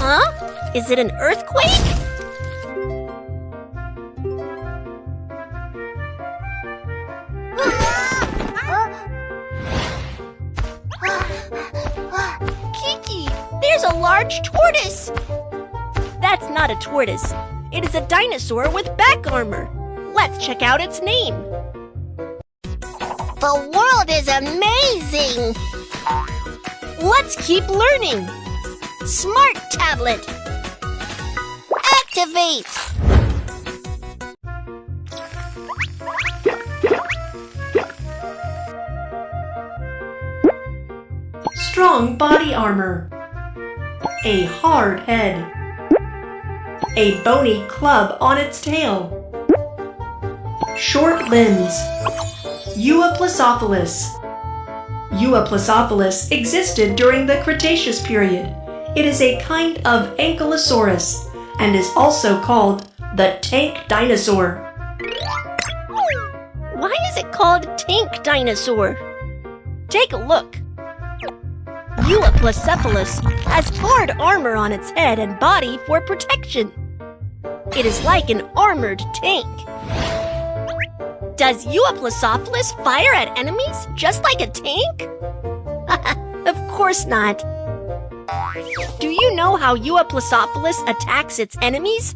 Huh? Is it an earthquake? Kiki, there's a large tortoise! That's not a tortoise. It is a dinosaur with back armor. Let's check out its name. The world is amazing! Let's keep learning. Smart tablet! Activate! Strong body armor. A hard head. A bony club on its tail. Short limbs. Euoplocephalus. Euoplocephalus existed during the Cretaceous period. It is a kind of ankylosaurus and is also called the tank dinosaur. Why is it called tank dinosaur? Take a look. Euoplocephalus has hard armor on its head and body for protection. It is like an armored tank. Does Euoplocephalus fire at enemies just like a tank? Of course not. Do you know how Euoplocephalus attacks its enemies?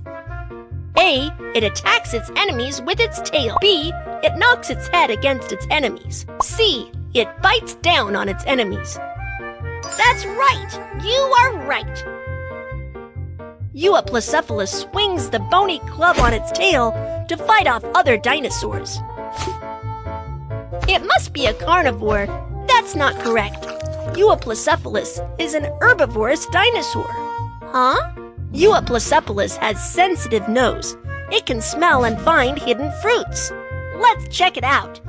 A. It attacks its enemies with its tail. B. It knocks its head against its enemies. C. It bites down on its enemies. That's right! You are right! Euoplocephalus swings the bony club on its tail to fight off other dinosaurs. It must be a carnivore. That's not correct. Euoplocephalus is an herbivorous dinosaur. Huh? Euoplocephalus has sensitive nose. It can smell and find hidden fruits. Let's check it out.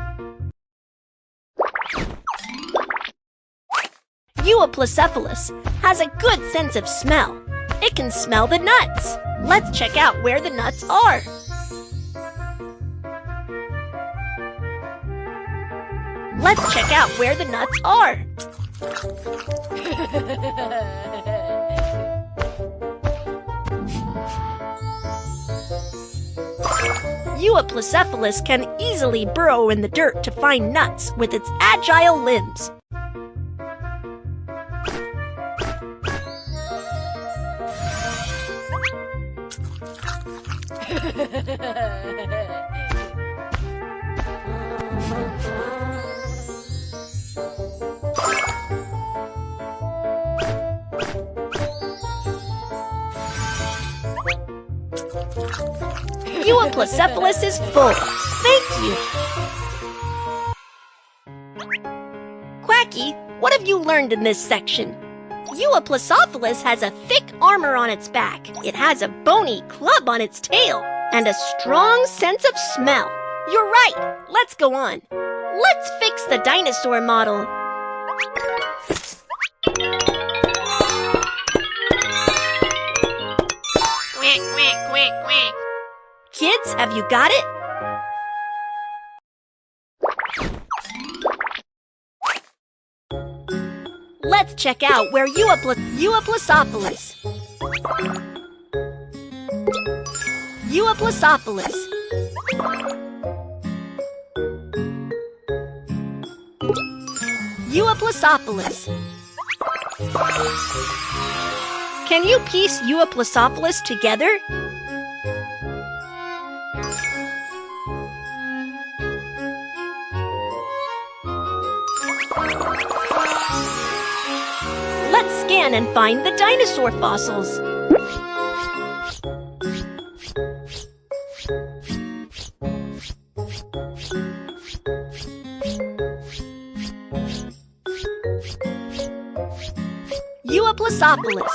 Euoplocephalus has a good sense of smell. It can smell the nuts. Let's check out where the nuts are. Let's check out where the nuts are. Euoplocephalus can easily burrow in the dirt to find nuts with its agile limbs. Euoplocephalus is full. Thank you. Quacky, what have you learned in this section? Euoplocephalus has a thick armor on its back. It has a bony club on its tail and a strong sense of smell. You're right. Let's go on. Let's fix the dinosaur model. Quack, quack, quack, quack. Kids, have you got it? Let's check out where Euoplocephalus. Euoplocephalus. Euoplocephalus. Can you piece Euoplocephalus together? Let's scan and find the dinosaur fossils. Euoplocephalus.